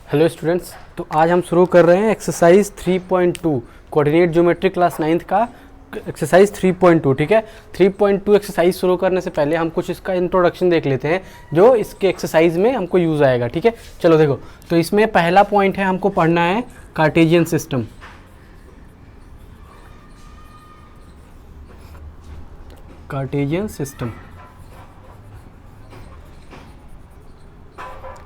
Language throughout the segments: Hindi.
हेलो स्टूडेंट्स, तो आज हम शुरू कर रहे हैं exercise 3.2 coordinate geometry class 9th का एक्सरसाइज 3.2। ठीक है, 3.2 एक्सरसाइज शुरू करने से पहले हम कुछ इसका इंट्रोडक्शन देख लेते हैं जो इसके एक्सरसाइज में हमको यूज़ आएगा। ठीक है, चलो देखो, तो इसमें पहला पॉइंट है हमको पढ़ना है Cartesian system. Cartesian system,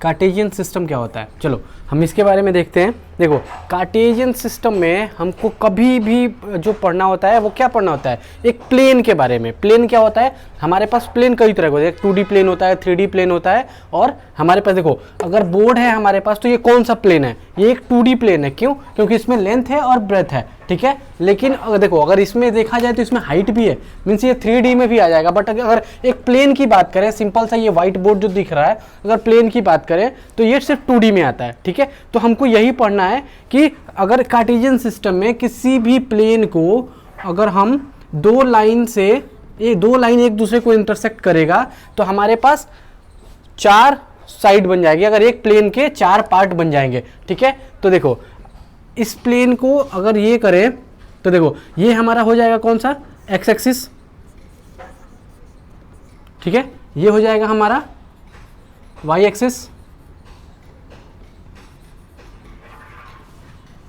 Cartesian system क्या होता है, चलो हम इसके बारे में देखते हैं। देखो, कार्टेशियन सिस्टम में हमको कभी भी जो पढ़ना होता है वो क्या पढ़ना होता है, एक प्लेन के बारे में। प्लेन क्या होता है, हमारे पास प्लेन कई तरह का होता है, एक 2D प्लेन होता है, 3D प्लेन होता है, और हमारे पास देखो अगर बोर्ड है हमारे पास तो ये कौन सा प्लेन है, ये एक 2D प्लेन है। क्यों? क्योंकि इसमें लेंथ है और ब्रेथ है। ठीक है, लेकिन अगर देखो अगर इसमें देखा जाए तो इसमें हाइट भी है, मीन्स ये 3D में भी आ जाएगा। बट अगर एक प्लेन की बात करें, सिंपल सा ये व्हाइट बोर्ड जो दिख रहा है, अगर प्लेन की बात करें तो ये सिर्फ 2D में आता है। ठीक है, तो हमको यही पढ़ना है कि अगर कार्टेशियन सिस्टम में किसी भी प्लेन को अगर हम दो लाइन एक दूसरे को इंटरसेक्ट करेगा तो हमारे पास चार साइड बन जाएगी, अगर एक प्लेन के चार पार्ट बन जाएंगे। ठीक है, तो देखो इस प्लेन को अगर ये करें तो देखो ये हमारा हो जाएगा कौन सा, एक्स एक्सिस। ठीक है, ये हो जाएगा हमारा वाई एक्सिस,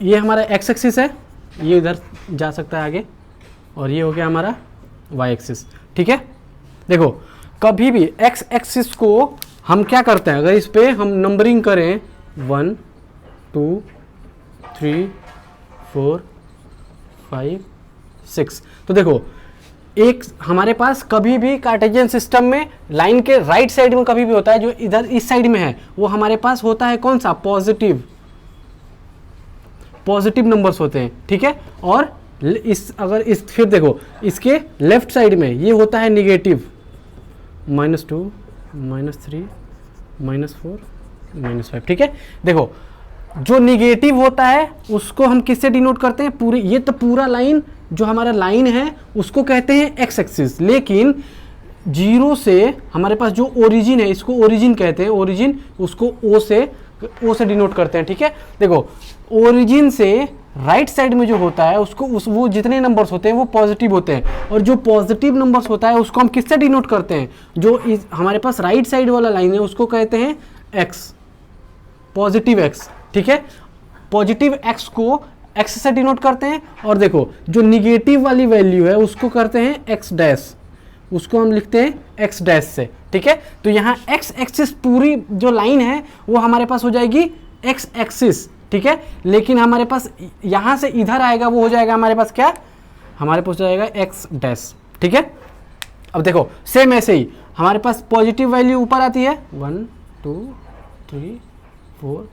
ये हमारा एक्स एक्सिस है, ये इधर जा सकता है आगे, और ये हो गया हमारा वाई एक्सिस। ठीक है, देखो कभी भी एक्स एक्सिस को हम क्या करते हैं, अगर इस पे हम नंबरिंग करें 1 2 3 4 5 6, तो देखो एक हमारे पास कभी भी कार्टेशियन सिस्टम में लाइन के राइट साइड में कभी भी होता है, जो इधर इस साइड में है वो हमारे पास होता है कौन सा, पॉजिटिव नंबर्स होते हैं। ठीक है, और फिर देखो इसके लेफ्ट साइड में ये होता है निगेटिव, -2 -3 -4 -5। ठीक है, देखो जो निगेटिव होता है उसको हम किससे डिनोट करते हैं, पूरी ये तो पूरा लाइन जो हमारा लाइन है उसको कहते हैं एक्स एक्सिस। लेकिन जीरो से हमारे पास जो ओरिजिन है, इसको ओरिजिन कहते हैं, ओरिजिन उसको ओ से डिनोट करते हैं। ठीक है, देखो ओरिजिन से राइट साइड में जो होता है उसको वो जितने नंबर्स होते हैं वो पॉजिटिव होते हैं, और जो पॉजिटिव नंबर्स होता है उसको हम किससे डिनोट करते हैं, जो हमारे पास राइट साइड वाला लाइन है उसको कहते हैं एक्स, पॉजिटिव एक्स। ठीक है, पॉजिटिव एक्स को एक्स से डिनोट करते हैं, और देखो जो निगेटिव वाली वैल्यू है उसको करते हैं एक्स डैश, उसको हम लिखते हैं एक्स डैश से। ठीक है, तो यहाँ एक्स एक्सिस पूरी जो लाइन है वो हमारे पास हो जाएगी एक्स एक्सिस। ठीक है, लेकिन हमारे पास यहाँ से इधर आएगा वो हो जाएगा हमारे पास क्या, हमारे पास हो जाएगा एक्स डैश। ठीक है, अब देखो सेम ऐसे ही हमारे पास पॉजिटिव वैल्यू ऊपर आती है 1 2 3 4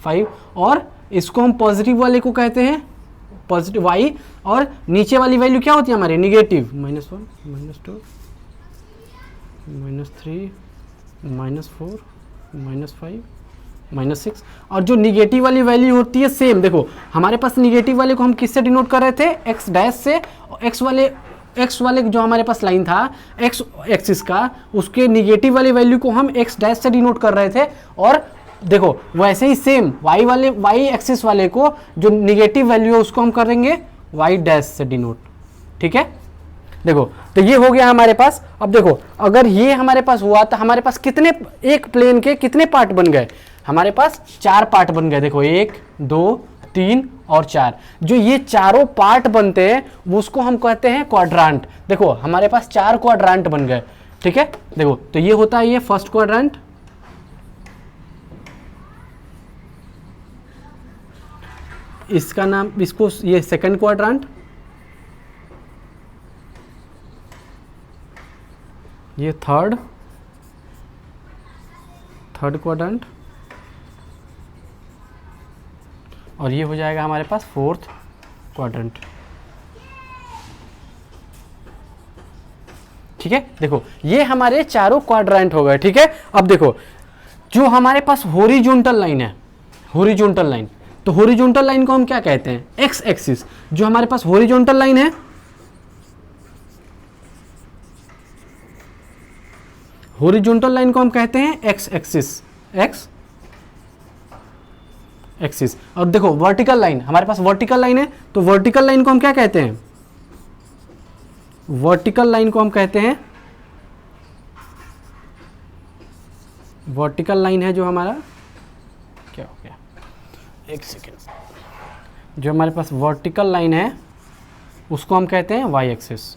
5, और इसको हम पॉजिटिव वाले को कहते हैं पॉजिटिव वाई, और नीचे वाली वैल्यू क्या होती है हमारी निगेटिव, -1 -2 -3 -4 -5 -6, और जो निगेटिव वाली वैल्यू होती है सेम, देखो हमारे पास निगेटिव वाले को हम किससे डिनोट कर रहे थे, एक्स डैश से, एक्स वाले जो हमारे पास लाइन था एक्स एक्सिस का, उसके निगेटिव वाली वैल्यू को हम एक्स डैश से डिनोट कर रहे थे। और देखो वैसे ही सेम वाई एक्सिस वाले को जो निगेटिव वैल्यू है उसको हम करेंगे वाई डैश से डिनोट। ठीक है, देखो तो ये हो गया हमारे पास। अब देखो अगर ये हमारे पास हुआ तो हमारे पास कितने, एक प्लेन के कितने पार्ट बन गए, हमारे पास 4 पार्ट बन गए। देखो 1 2 3 और 4, जो ये चारों पार्ट बनते हैं उसको हम कहते हैं क्वाड्रांट। देखो हमारे पास 4 क्वाड्रांट बन गए। ठीक है, देखो तो ये होता है ये फर्स्ट क्वाड्रांट, इसका नाम, इसको ये सेकंड क्वाड्रांट, ये थर्ड क्वाड्रेंट, और ये हो जाएगा हमारे पास फोर्थ क्वाड्रेंट। ठीक है, देखो ये हमारे चारों क्वाड्रेंट हो गए। ठीक है, अब देखो जो हमारे पास हॉरिजॉन्टल लाइन है, हॉरिजॉन्टल लाइन, तो हॉरिजॉन्टल लाइन को हम क्या कहते हैं, एक्स एक्सिस। जो हमारे पास हॉरिजॉन्टल लाइन है, हॉरिजॉन्टल लाइन को हम कहते हैं एक्स एक्सिस, एक्स एक्सिस। और देखो वर्टिकल लाइन, हमारे पास वर्टिकल लाइन है, तो वर्टिकल लाइन को हम क्या कहते हैं, वर्टिकल लाइन को हम कहते हैं, वर्टिकल लाइन है जो हमारा, क्या हो गया, एक सेकेंड, जो हमारे पास वर्टिकल लाइन है उसको हम कहते हैं वाई एक्सिस।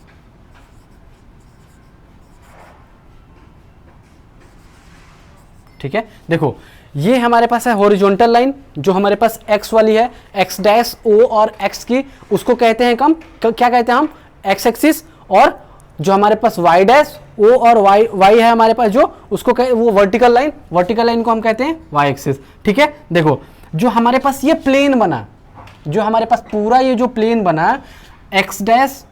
ठीक है, देखो ये हमारे पास है हॉरिजॉन्टल लाइन जो हमारे पास एक्स वाली है, एक्स डैश ओ और एक्स की, उसको कहते हैं क्या कहते हैं हम, एक्स एक्सिस। और जो हमारे पास वाई डैश ओ और वाई है हमारे पास जो, उसको वो वर्टिकल लाइन, वर्टिकल लाइन को हम कहते हैं वाई एक्सिस। ठीक है, देखो जो हमारे पास ये प्लेन बना, जो हमारे पास पूरा ये जो प्लेन बना, एक्स डैश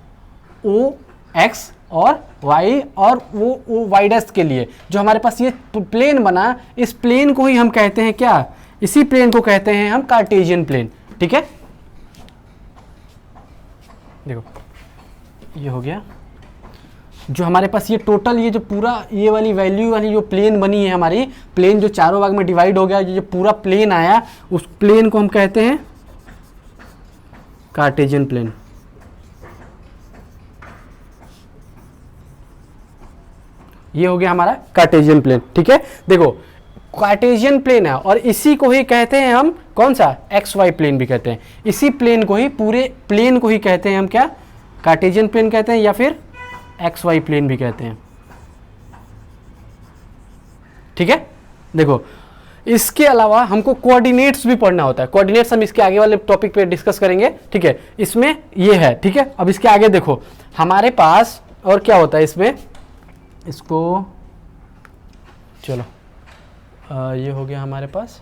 ओ एक्स और y और वो y डैश के लिए जो हमारे पास ये प्लेन बना, इस प्लेन को ही हम कहते हैं क्या, इसी प्लेन को कहते हैं हम कार्टेशियन प्लेन। ठीक है, देखो ये हो गया, जो हमारे पास ये टोटल ये जो पूरा ये वाली वैल्यू वाली जो प्लेन बनी है हमारी, प्लेन जो चारों भाग में डिवाइड हो गया, जो पूरा प्लेन आया, उस प्लेन को हम कहते हैं कार्टेशियन प्लेन। ये हो गया हमारा कार्टेशियन प्लेन। ठीक है, देखो कार्टेशियन प्लेन है और इसी को ही कहते हैं हम कौन सा, एक्स वाई प्लेन भी कहते हैं। इसी प्लेन को ही, पूरे प्लेन को ही कहते हैं हम क्या, कार्टेशियन प्लेन कहते हैं या फिर एक्स वाई प्लेन भी कहते हैं। ठीक है, देखो इसके अलावा हमको कोऑर्डिनेट्स भी पढ़ना होता है। कोऑर्डिनेट्स हम इसके आगे वाले टॉपिक पे डिस्कस करेंगे। ठीक है, इसमें ये है। ठीक है, अब इसके आगे देखो हमारे पास और क्या होता है इसमें, इसको चलो ये हो गया हमारे पास।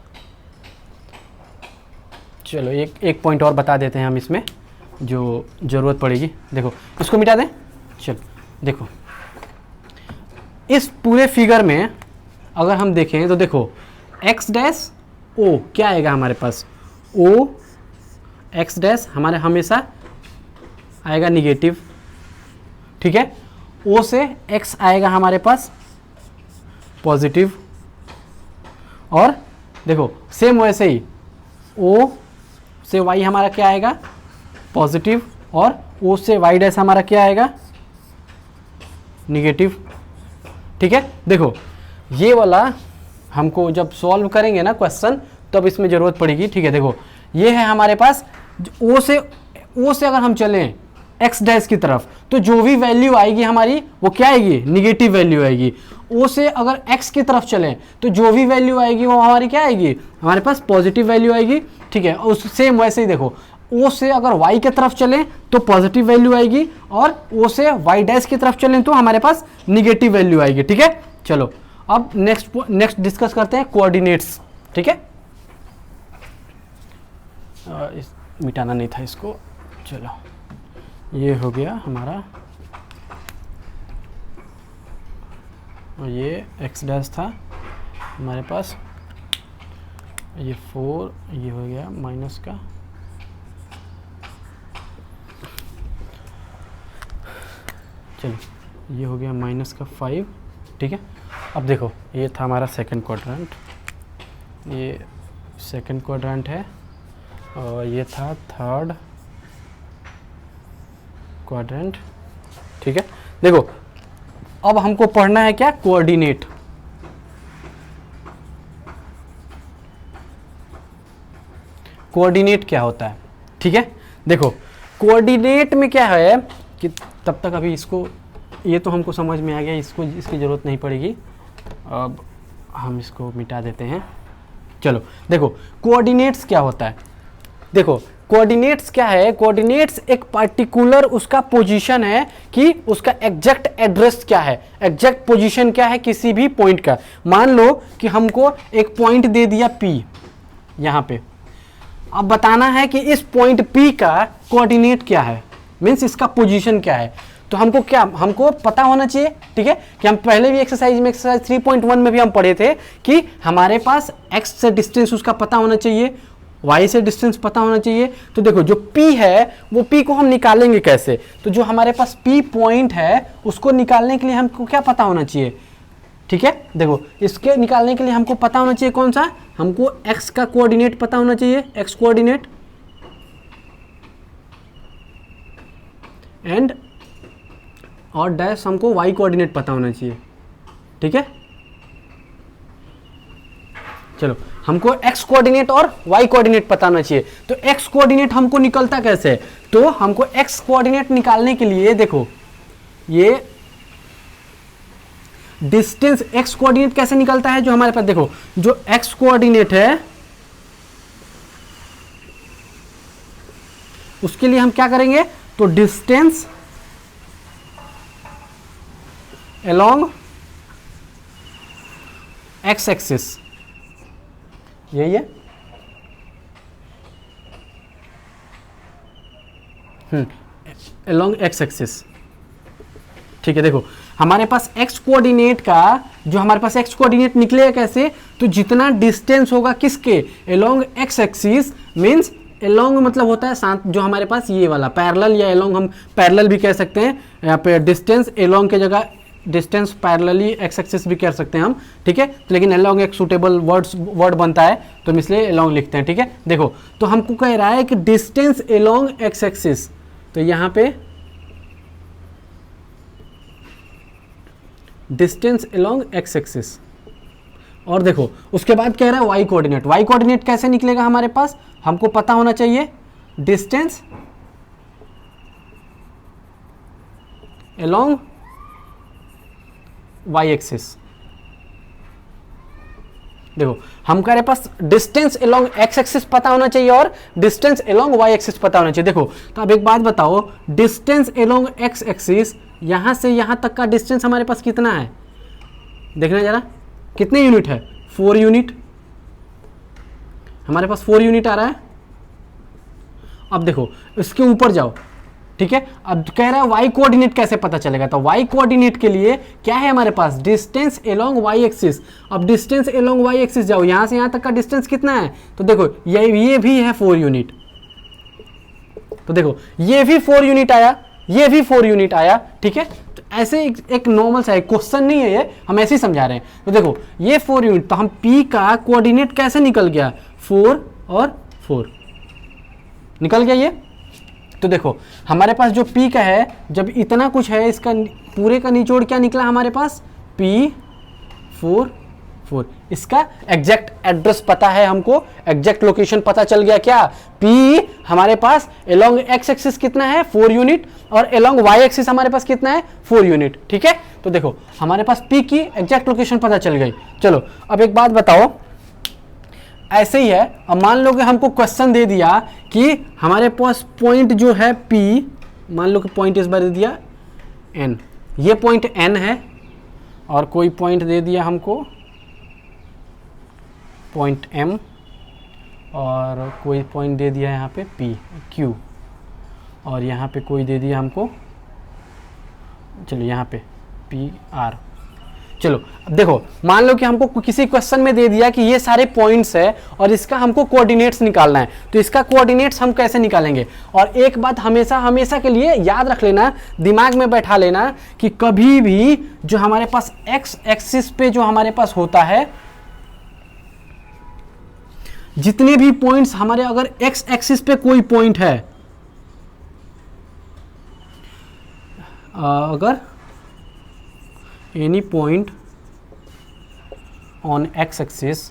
चलो एक पॉइंट और बता देते हैं हम इसमें जो ज़रूरत पड़ेगी। देखो इसको मिटा दें। चलो देखो इस पूरे फिगर में अगर हम देखें तो देखो एक्स डैश ओ क्या आएगा हमारे पास, ओ एक्स डैश हमारे हमेशा आएगा निगेटिव। ठीक है, ओ से x आएगा हमारे पास पॉजिटिव, और देखो सेम वैसे ही o से y हमारा क्या आएगा पॉजिटिव, और o से y डैश हमारा क्या आएगा निगेटिव। ठीक है, देखो ये वाला हमको जब सॉल्व करेंगे ना क्वेश्चन तब इसमें ज़रूरत पड़ेगी। ठीक है, देखो ये है हमारे पास o से अगर हम चलें एक्स डैश की तरफ तो जो भी वैल्यू आएगी हमारी वो क्या आएगी, निगेटिव वैल्यू आएगी। ओ से अगर एक्स की तरफ चलें तो जो भी वैल्यू आएगी वो हमारी क्या आएगी, हमारे पास पॉजिटिव वैल्यू आएगी। ठीक है, और सेम वैसे ही देखो ओ से अगर वाई की तरफ चलें तो पॉजिटिव वैल्यू आएगी, और ओ से वाई डैश की तरफ चलें तो हमारे पास निगेटिव वैल्यू आएगी। ठीक है, चलो अब नेक्स्ट डिस्कस करते हैं कोऑर्डिनेट्स। ठीक है, मिटाना नहीं था इसको। चलो ये हो गया हमारा, और ये एक्स डैश था हमारे पास, ये 4, ये हो गया माइनस का, चलो ये हो गया माइनस का 5। ठीक है, अब देखो ये था हमारा सेकंड क्वाड्रेंट, ये सेकंड क्वाड्रेंट है, और ये था थर्ड क्वाड्रेंट। ठीक है, देखो अब हमको पढ़ना है क्या, कोऑर्डिनेट। कोऑर्डिनेट क्या होता है। ठीक है, देखो कोऑर्डिनेट में क्या है कि तब तक अभी इसको, ये तो हमको समझ में आ गया, इसको इसकी ज़रूरत नहीं पड़ेगी, अब हम इसको मिटा देते हैं। चलो देखो कोऑर्डिनेट्स क्या होता है। देखो कोऑर्डिनेट्स क्या है, कोऑर्डिनेट्स एक पार्टिकुलर उसका पोजीशन है कि उसका एग्जैक्ट एड्रेस क्या है, एग्जैक्ट पोजीशन क्या है किसी भी पॉइंट का। मान लो कि हमको एक पॉइंट दे दिया P यहाँ पे, अब बताना है कि इस पॉइंट P का कोऑर्डिनेट क्या है, मीन्स इसका पोजीशन क्या है। तो हमको पता होना चाहिए। ठीक है, कि हम पहले भी एक्सरसाइज 3.1 में भी हम पढ़े थे कि हमारे पास x से डिस्टेंस उसका पता होना चाहिए, y से डिस्टेंस पता होना चाहिए। तो देखो जो P है वो P को हम निकालेंगे कैसे, तो जो हमारे पास P पॉइंट है उसको निकालने के लिए हमको क्या पता होना चाहिए। ठीक है। देखो इसके निकालने के लिए हमको पता होना चाहिए कौन सा, हमको x का कोऑर्डिनेट पता होना चाहिए, x कोऑर्डिनेट, एंड और डैश हमको y कोऑर्डिनेट पता होना चाहिए, ठीक है। चलो हमको x कोऑर्डिनेट और y कोऑर्डिनेट पता होना चाहिए। तो x कोऑर्डिनेट हमको निकलता कैसे, तो हमको x कोऑर्डिनेट निकालने के लिए देखो ये डिस्टेंस x कोऑर्डिनेट कैसे निकलता है, जो हमारे पास देखो जो x कोऑर्डिनेट है उसके लिए हम क्या करेंगे, तो डिस्टेंस अलोंग x एक्सिस, यही है, अलोंग x एक्सिस, ठीक है। देखो हमारे पास x कोऑर्डिनेट का, जो हमारे पास x कोऑर्डिनेट निकलेगा कैसे, तो जितना डिस्टेंस होगा किसके, along x axis, means along मतलब होता है साथ, जो हमारे पास ये वाला पैरेलल या अलोंग, हम पैरेलल भी कह सकते हैं, यहाँ पे डिस्टेंस अलोंग के जगह डिस्टेंस पैरेलली एक्स एक्सिस भी कह सकते हैं हम, ठीक है। तो लेकिन अलोंग एक सूटेबल वर्ड बनता है तो हम इसलिए अलोंग लिखते हैं, ठीक है। देखो तो हमको कह रहा है कि डिस्टेंस अलोंग एक्स एक्सिस, तो यहाँ पे डिस्टेंस अलोंग एक्स एक्सिस, और देखो उसके बाद कह रहा है वाई कोऑर्डिनेट। वाई कोऑर्डिनेट कैसे निकलेगा हमारे पास, हमको पता होना चाहिए डिस्टेंस अलोंग वाई एक्सिस। देखो हमारे पास डिस्टेंस अलोंग एक्स एक्सिस पता होना चाहिए और डिस्टेंस अलोंग वाई एक्सिस पता होना चाहिए। देखो तो अब एक बात बताओ, डिस्टेंस अलोंग एक्स एक्सिस, यहां से यहां तक का डिस्टेंस हमारे पास कितना है, देखना जरा कितने यूनिट है, 4 यूनिट, हमारे पास 4 यूनिट आ रहा है। अब देखो इसके ऊपर जाओ, ठीक है। अब कह रहा है वाई कोऑर्डिनेट कैसे पता चलेगा, तो वाई कोऑर्डिनेट के लिए क्या है हमारे पास, डिस्टेंस अलोंग वाई एक्सिस। अब डिस्टेंस अलोंग वाई एक्सिस जाओ, यहां से यहां तक का डिस्टेंस कितना है, तो देखो ये भी है 4 यूनिट, तो देखो ये भी 4 यूनिट आया, ये भी 4 यूनिट आया, ठीक है। तो ऐसे एक नॉर्मल सा क्वेश्चन नहीं है ये, हम ऐसे ही समझा रहे हैं। तो देखो ये 4 यूनिट, तो हम P का कोऑर्डिनेट कैसे निकल गया, 4 और 4 निकल गया ये। तो देखो हमारे पास जो P का है, जब इतना कुछ है, इसका पूरे का निचोड़ क्या निकला हमारे पास, P4 4। इसका एग्जैक्ट एड्रेस पता है हमको, एग्जैक्ट लोकेशन पता चल गया क्या, P हमारे पास अलोंग एक्स एक्सिस कितना है 4 यूनिट, और अलोंग वाई एक्सिस हमारे पास कितना है 4 यूनिट, ठीक है। तो देखो हमारे पास P की एग्जैक्ट लोकेशन पता चल गई। चलो अब एक बात बताओ, ऐसे ही है, अब मान लो कि हमको क्वेश्चन दे दिया कि हमारे पास पॉइंट जो है P, मान लो कि पॉइंट इस बार दे दिया N, ये पॉइंट N है, और कोई पॉइंट दे दिया हमको पॉइंट M, और कोई पॉइंट दे दिया यहाँ पे P Q, और यहाँ पे कोई दे दिया हमको, चलो यहाँ पे P R। चलो अब देखो मान लो कि हमको किसी क्वेश्चन में दे दिया कि ये सारे पॉइंट्स है और इसका हमको कोऑर्डिनेट्स निकालना है, तो इसका कोऑर्डिनेट्स हम कैसे निकालेंगे। और एक बात हमेशा हमेशा के लिए याद रख लेना, दिमाग में बैठा लेना कि कभी भी जो हमारे पास एक्स एक्सिस पे जो हमारे पास होता है, जितने भी पॉइंट्स हमारे, अगर एक्स एक्सिस पे कोई पॉइंट है, अगर any point on x axis,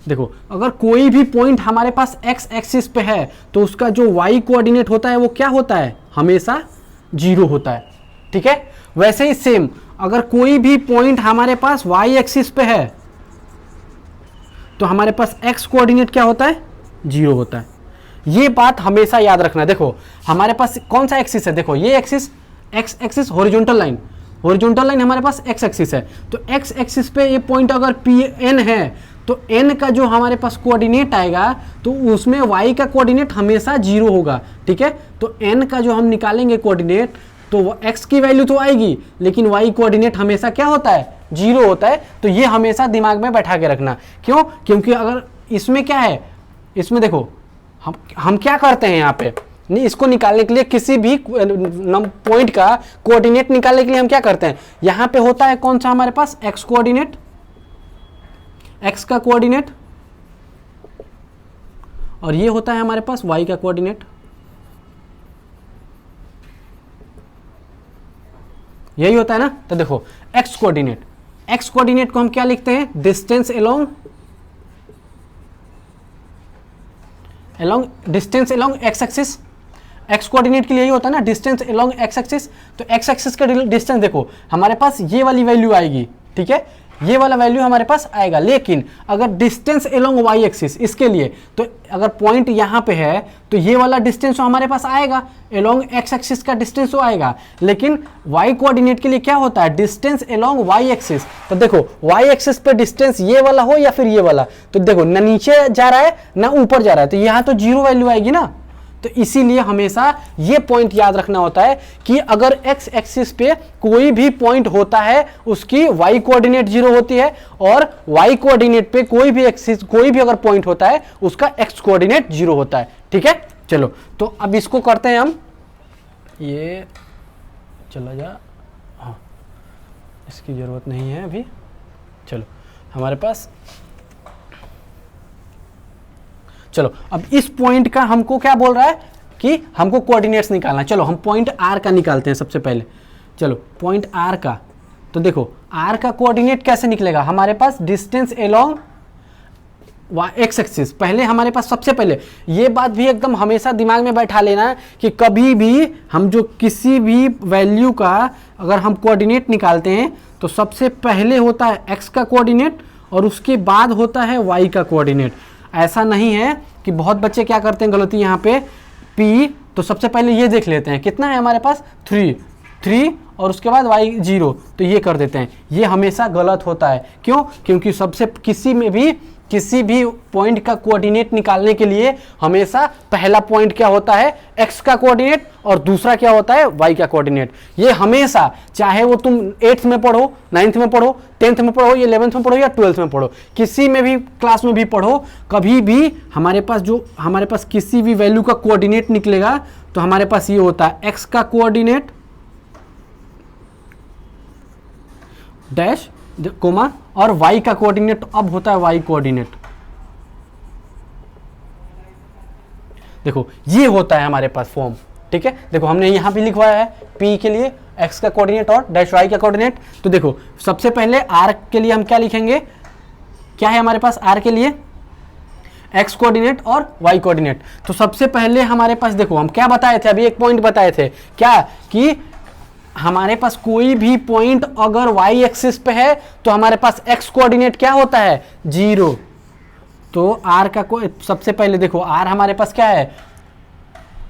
देखो अगर कोई भी पॉइंट हमारे पास एक्स एक्सिस पे है तो उसका जो वाई कोऑर्डिनेट होता है वो क्या होता है, हमेशा 0 होता है, ठीक है। वैसे ही सेम अगर कोई भी पॉइंट हमारे पास वाई एक्सिस पे है तो हमारे पास एक्स कोऑर्डिनेट क्या होता है, 0 होता है। ये बात हमेशा याद रखना। देखो हमारे पास कौन सा एक्सिस है, देखो ये axis, x axis horizontal line, horizontal line हमारे पास एक्स एक्सिस है, तो एक्स एक्सिस पे ये पॉइंट अगर पी एन है तो एन का जो हमारे पास कोऑर्डिनेट आएगा तो उसमें वाई का कोऑर्डिनेट हमेशा 0 होगा, ठीक है। तो एन का जो हम निकालेंगे कोऑर्डिनेट, तो एक्स की वैल्यू तो आएगी लेकिन वाई कोऑर्डिनेट हमेशा क्या होता है, 0 होता है। तो ये हमेशा दिमाग में बैठा के रखना। क्यों, क्योंकि अगर इसमें क्या है, इसमें देखो हम क्या करते हैं, यहाँ पे नहीं, इसको निकालने के लिए किसी भी पॉइंट का कोऑर्डिनेट निकालने के लिए हम क्या करते हैं, यहां पे होता है कौन सा हमारे पास एक्स कोऑर्डिनेट, एक्स का कोऑर्डिनेट, और ये होता है हमारे पास वाई का कोऑर्डिनेट। यही होता है ना। तो देखो एक्स कोऑर्डिनेट, एक्स कोऑर्डिनेट को हम क्या लिखते हैं, distance along distance along X axis. X coordinate के लिए यही होता है ना, डिस्टेंस अलोंग एक्स एक्सिस। तो एक्स एक्सिस का डिस्टेंस देखो हमारे पास ये वाली वैल्यू आएगी, ठीक है, ये वाला वैल्यू हमारे पास आएगा। लेकिन अगर डिस्टेंस अलोंग वाई एक्सिस, इसके लिए तो अगर पॉइंट यहां पे है तो ये वाला डिस्टेंस तो हमारे पास आएगा, अलोंग एक्स एक्सिस का डिस्टेंस तो आएगा। लेकिन वाई कोऑर्डिनेट के लिए क्या होता है, डिस्टेंस अलोंग वाई एक्सिस। तो देखो वाई एक्सिस पे डिस्टेंस ये वाला हो या फिर ये वाला, तो देखो ना नीचे जा रहा है ना ऊपर जा रहा है, तो यहां तो जीरो वैल्यू आएगी ना। तो इसीलिए हमेशा ये पॉइंट याद रखना होता है कि अगर एक्स एक्सिस पे कोई भी पॉइंट होता है उसकी वाई कोऑर्डिनेट जीरो होती है, और वाई कोऑर्डिनेट पे कोई भी एक्सिस कोई भी अगर पॉइंट होता है उसका एक्स कोऑर्डिनेट जीरो होता है। ठीक है, चलो तो अब इसको करते हैं हम, ये चला जा, हाँ इसकी जरूरत नहीं है अभी। चलो हमारे पास, चलो अब इस पॉइंट का हमको क्या बोल रहा है कि हमको कोऑर्डिनेट्स निकालना है। चलो हम पॉइंट आर का निकालते हैं सबसे पहले। चलो पॉइंट आर का, तो देखो आर का कोऑर्डिनेट कैसे निकलेगा, हमारे पास डिस्टेंस अलोंग एक्स एक्सिस। पहले हमारे पास सबसे पहले ये बात भी एकदम हमेशा दिमाग में बैठा लेना है कि कभी भी हम जो किसी भी वैल्यू का अगर हम कोऑर्डिनेट निकालते हैं तो सबसे पहले होता है एक्स का कोऑर्डिनेट और उसके बाद होता है वाई का कोऑर्डिनेट। ऐसा नहीं है कि बहुत बच्चे क्या करते हैं गलती यहाँ पे, P तो सबसे पहले ये देख लेते हैं कितना है हमारे पास 3 और उसके बाद y 0, तो ये कर देते हैं। ये हमेशा गलत होता है। क्यों? क्योंकि सबसे किसी भी पॉइंट का कोऑर्डिनेट निकालने के लिए हमेशा पहला पॉइंट क्या होता है, x का कोऑर्डिनेट, और दूसरा क्या होता है, y का कोऑर्डिनेट। ये हमेशा, चाहे वो तुम 8th में पढ़ो, 9th में पढ़ो, 10th में पढ़ो, या 11th में पढ़ो या 12th में पढ़ो, किसी में भी क्लास में भी पढ़ो, कभी भी हमारे पास किसी भी वैल्यू का कोऑर्डिनेट निकलेगा तो हमारे पास ये होता है x का कोऑर्डिनेट डैश कोमा, और y का कोऑर्डिनेट अब होता है y कोऑर्डिनेट। देखो ये होता है हमारे पास फॉर्म। ठीक है, देखो हमने यहां भी लिखवाया है p के लिए x का कोऑर्डिनेट और डैश y का कोऑर्डिनेट। तो देखो सबसे पहले r के लिए हम क्या लिखेंगे, क्या है हमारे पास r के लिए x कोऑर्डिनेट और y कोऑर्डिनेट। तो सबसे पहले हमारे पास देखो हम क्या बताए थे, अभी एक पॉइंट बताए थे क्या, कि हमारे पास कोई भी पॉइंट अगर y एक्सिस पे है तो हमारे पास x कोऑर्डिनेट क्या होता है, 0। तो r का सबसे पहले देखो r हमारे पास क्या है,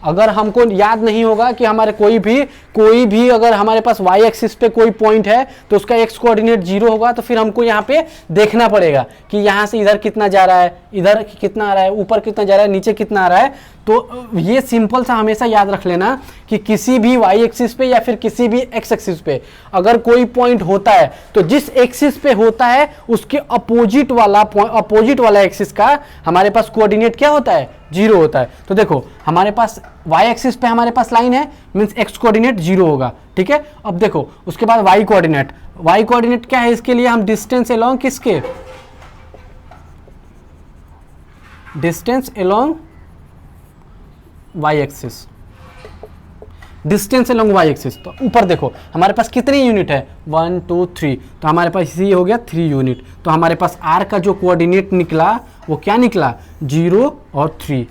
अगर हमको याद नहीं होगा कि हमारे कोई भी अगर हमारे पास y एक्सिस पे कोई पॉइंट है तो उसका x कोऑर्डिनेट 0 होगा, तो फिर हमको यहाँ पे देखना पड़ेगा कि यहाँ से इधर कितना जा रहा है, इधर कितना आ रहा है, ऊपर कितना जा रहा है, नीचे कितना आ रहा है। तो ये सिंपल सा हमेशा याद रख लेना कि किसी भी y एक्सिस पे या फिर किसी भी x एक्सिस पे अगर कोई पॉइंट होता है तो जिस एक्सिस पे होता है उसके अपोजिट वाला एक्सिस का हमारे पास कोऑर्डिनेट क्या होता है, 0 होता है। तो देखो हमारे पास y एक्सिस पे हमारे पास लाइन है, मींस x कोऑर्डिनेट 0 होगा। ठीक है, अब देखो उसके बाद y कोऑर्डिनेट क्या है, इसके लिए हम डिस्टेंस अलोंग किसके, distance along y axis, distance along y axis. तो ऊपर देखो हमारे पास कितनी यूनिट है, 1 2 3, तो हमारे पास ये हो गया 3 यूनिट। तो हमारे पास r का जो कोऑर्डिनेट निकला वो क्या निकला, 0 और 3।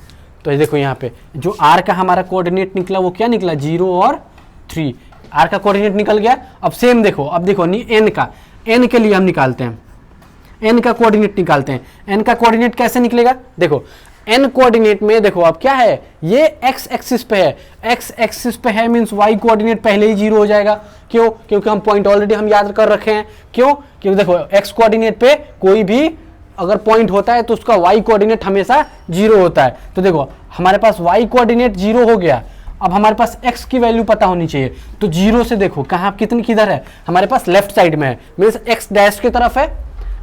तो ये देखो यहाँ पे जो r का हमारा कोऑर्डिनेट निकला वो क्या निकला, 0 और 3, r का कोऑर्डिनेट निकल गया। अब सेम देखो, अब देखो n के लिए हम निकालते हैं, n का कोऑर्डिनेट निकालते हैं। n का कोऑर्डिनेट कैसे निकलेगा, देखो n कोऑर्डिनेट में देखो अब क्या है, ये x एक्सिस पे है, x एक्सिस पे है मींस y कोऑर्डिनेट पहले ही 0 हो जाएगा। क्यों? क्योंकि हम पॉइंट ऑलरेडी हम याद कर रखे हैं। क्यों? क्योंकि देखो x कोऑर्डिनेट पे कोई भी अगर पॉइंट होता है तो उसका y कोऑर्डिनेट हमेशा 0 होता है। तो देखो हमारे पास y कोऑर्डिनेट 0 हो गया, अब हमारे पास x की वैल्यू पता होनी चाहिए। तो 0 से देखो कहाँ किधर है, हमारे पास लेफ्ट साइड में है, मींस x डैश की तरफ है,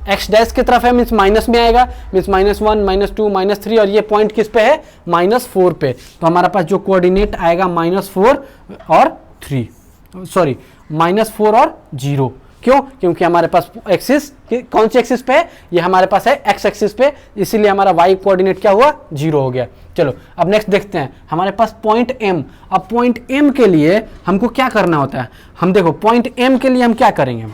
एक्स डैश की तरफ है मीन्स माइनस में आएगा, मीन्स -1 -2 -3 और ये पॉइंट किस पे है -4 पे। तो हमारा पास जो कोऑर्डिनेट आएगा -4 और 3, सॉरी -4 और 0। क्यों? क्योंकि हमारे पास एक्सिस कौन सी एक्सिस पे है, ये हमारे पास है एक्स एक्सिस पे, इसीलिए हमारा वाई कोऑर्डिनेट क्या हुआ 0 हो गया। चलो अब नेक्स्ट देखते हैं हमारे पास पॉइंट एम। अब पॉइंट एम के लिए हमको क्या करना होता है, हम देखो पॉइंट एम के लिए हम क्या करेंगे।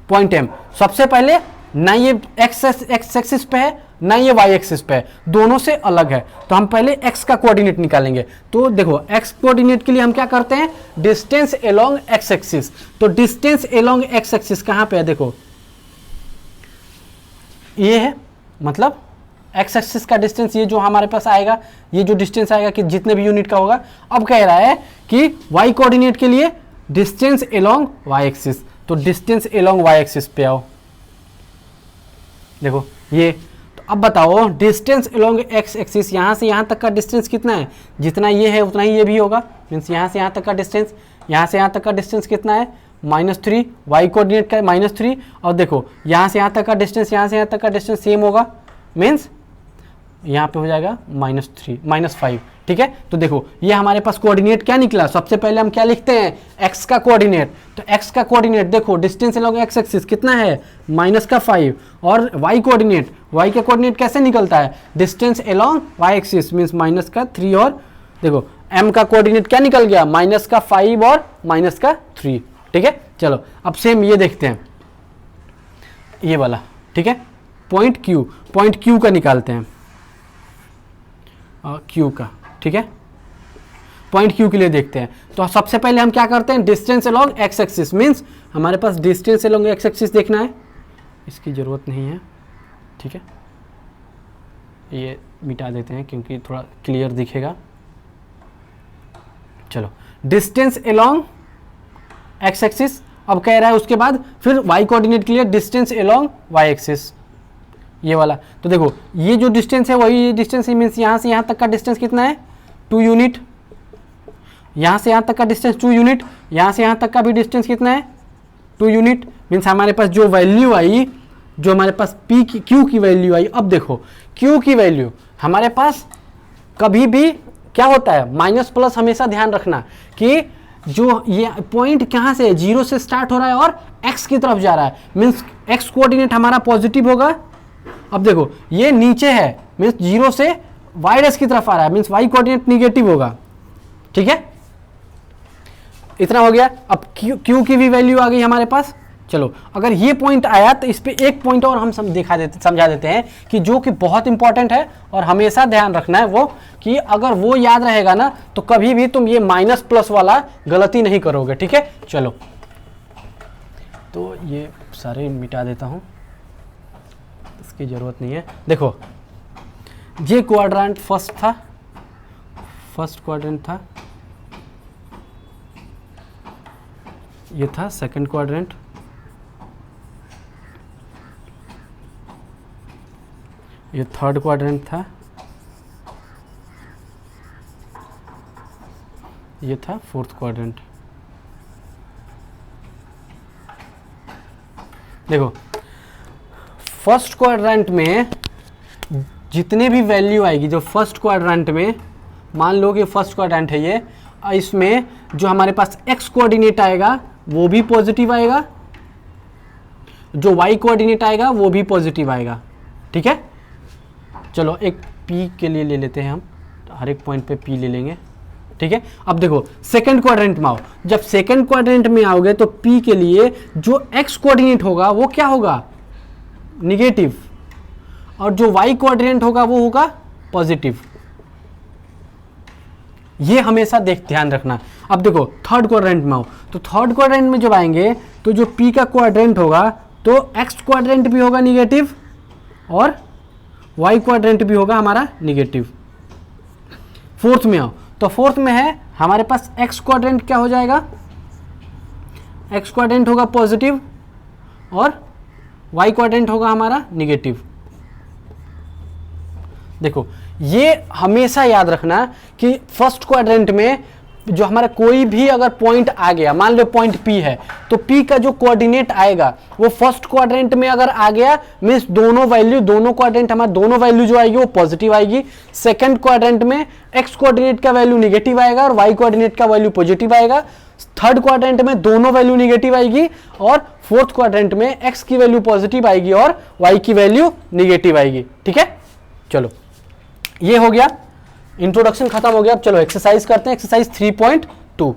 पॉइंट एम सबसे पहले ना ये एक्स एक्सिस पे है ना ये वाई एक्सिस पे है, दोनों से अलग है, तो हम पहले एक्स का कोऑर्डिनेट निकालेंगे। तो देखो एक्स कोऑर्डिनेट के लिए हम क्या करते हैं, डिस्टेंस अलोंग एक्स एक्सिस। तो डिस्टेंस अलोंग एक्स एक्सिस कहां पे है, देखो ये है, मतलब एक्स एक्सिस का डिस्टेंस ये जो हमारे पास आएगा, ये जो डिस्टेंस आएगा कि जितने भी यूनिट का होगा। अब कह रहा है कि वाई कोऑर्डिनेट के लिए डिस्टेंस अलोंग वाई एक्सिस, तो डिस्टेंस अलोंग वाई एक्सिस पे आओ, देखो ये। तो अब बताओ डिस्टेंस अलोंग एक्स एक्सिस, यहाँ से यहाँ तक का डिस्टेंस कितना है, जितना ये है उतना ही ये भी होगा, मीन्स यहाँ से यहाँ तक का डिस्टेंस, यहाँ से यहाँ तक का डिस्टेंस कितना है -3, वाई कोऑर्डिनेट का है -3, और देखो यहाँ से यहाँ तक का डिस्टेंस, यहाँ से यहाँ तक का डिस्टेंस सेम होगा, मीन्स यहाँ पे हो जाएगा -5, ठीक है। तो देखो ये हमारे पास कोऑर्डिनेट क्या निकला, सबसे पहले हम क्या लिखते हैं एक्स का कोऑर्डिनेट। तो एक्स का कोऑर्डिनेट देखो डिस्टेंस अलोंग एक्स एक्सिस कितना है -5, और वाई कोऑर्डिनेट, वाई का कोऑर्डिनेट कैसे निकलता है, distance along Y axis means -3, और देखो एम का कोऑर्डिनेट क्या निकल गया -5 और -3, ठीक है। चलो अब सेम ये देखते हैं ये वाला, ठीक है। पॉइंट क्यू का निकालते हैं, क्यू का, ठीक है। पॉइंट क्यू के लिए देखते हैं, तो सबसे पहले हम क्या करते हैं distance along X axis, means हमारे पास डिस्टेंस अलोंग एक्स एक्सिस देखना है, इसकी ज़रूरत नहीं है, ठीक है, ये मिटा देते हैं क्योंकि थोड़ा क्लियर दिखेगा। चलो डिस्टेंस अलोंग एक्स एक्सिस, अब कह रहा है उसके बाद फिर वाई कोऑर्डिनेट के लिए डिस्टेंस अलोंग वाई एक्सिस, ये वाला। तो देखो ये जो डिस्टेंस है वही डिस्टेंस है, मीन्स यहाँ से यहाँ तक का डिस्टेंस कितना है 2 यूनिट, यहाँ से यहाँ तक का डिस्टेंस 2 यूनिट, यहाँ से यहाँ तक का भी डिस्टेंस कितना है 2 यूनिट, मीन्स हमारे पास जो वैल्यू आई, जो हमारे पास पी की क्यू की वैल्यू आई। अब देखो क्यू की वैल्यू हमारे पास कभी भी क्या होता है माइनस प्लस, हमेशा ध्यान रखना कि जो ये पॉइंट कहाँ से 0 से स्टार्ट हो रहा है और एक्स की तरफ जा रहा है, मीन्स एक्स कोऑर्डिनेट हमारा पॉजिटिव होगा। अब देखो ये नीचे है मीन्स 0 से वाई डैश की तरफ आ रहा है, मीन्स वाई कोऑर्डिनेट निगेटिव होगा, ठीक है। इतना हो गया। अब क्यू की भी वैल्यू आ गई हमारे पास। चलो अगर ये पॉइंट आया तो इस पे एक पॉइंट और हम समझा देते हैं कि जो कि बहुत इंपॉर्टेंट है और हमेशा ध्यान रखना है वो, कि अगर वो याद रहेगा ना तो कभी भी तुम ये माइनस प्लस वाला गलती नहीं करोगे, ठीक है। चलो तो ये सारे मिटा देता हूँ, इसकी ज़रूरत नहीं है। देखो ये क्वाड्रेंट फर्स्ट क्वाड्रेंट था, ये था सेकंड क्वाड्रेंट, ये थर्ड क्वाड्रेंट था, ये था फोर्थ क्वाड्रेंट। देखो फर्स्ट क्वाड्रेंट में जितने भी वैल्यू आएगी, जो फर्स्ट क्वाड्रेंट में, मान लो कि फर्स्ट क्वाड्रेंट है ये, इसमें जो हमारे पास एक्स कोऑर्डिनेट आएगा वो भी पॉजिटिव आएगा, जो वाई कोऑर्डिनेट आएगा वो भी पॉजिटिव आएगा, ठीक है। चलो एक पी के लिए ले लेते हैं हम, हर एक पॉइंट पे पी ले लेंगे, ठीक है। अब देखो सेकंड क्वाड्रेंट में आओ, जब सेकंड क्वाड्रेंट में आओगे तो पी के लिए जो एक्स कोऑर्डिनेट होगा वो क्या होगा निगेटिव, और जो वाई कोऑर्डिनेट होगा वो होगा पॉजिटिव। ये हमेशा ध्यान रखना। अब देखो थर्ड क्वाड्रेंट में आओ, तो थर्ड क्वाड्रेंट में जब आएंगे तो जो पी का क्वाड्रेंट होगा तो एक्स क्वाड्रेंट भी होगा निगेटिव और वाई क्वाड्रेंट भी होगा हमारा निगेटिव। फोर्थ में आओ, तो फोर्थ में है हमारे पास एक्स क्वाड्रेंट क्या हो जाएगा, एक्स क्वाड्रेंट होगा पॉजिटिव और वाई क्वाड्रेंट होगा हमारा निगेटिव। देखो ये हमेशा याद रखना कि फर्स्ट क्वाड्रेंट में जो हमारा कोई भी अगर पॉइंट आ गया, मान लो पॉइंट P है, तो P का जो कोऑर्डिनेट आएगा वो फर्स्ट क्वाड्रेंट में अगर आ गया मीन्स दोनों वैल्यू, दोनों क्वाड्रेंट हमारा दोनों वैल्यू जो आएगी वो पॉजिटिव आएगी। सेकंड क्वाड्रेंट में x कोऑर्डिनेट का वैल्यू निगेटिव आएगा और y कोऑर्डिनेट का वैल्यू पॉजिटिव आएगा। थर्ड क्वाड्रेंट में दोनों वैल्यू निगेटिव आएगी और फोर्थ क्वाड्रेंट में x की वैल्यू पॉजिटिव आएगी और y की वैल्यू निगेटिव आएगी। ठीक है, चलो ये हो गया, इंट्रोडक्शन खत्म हो गया। अब चलो एक्सरसाइज करते हैं, एक्सरसाइज 3.2।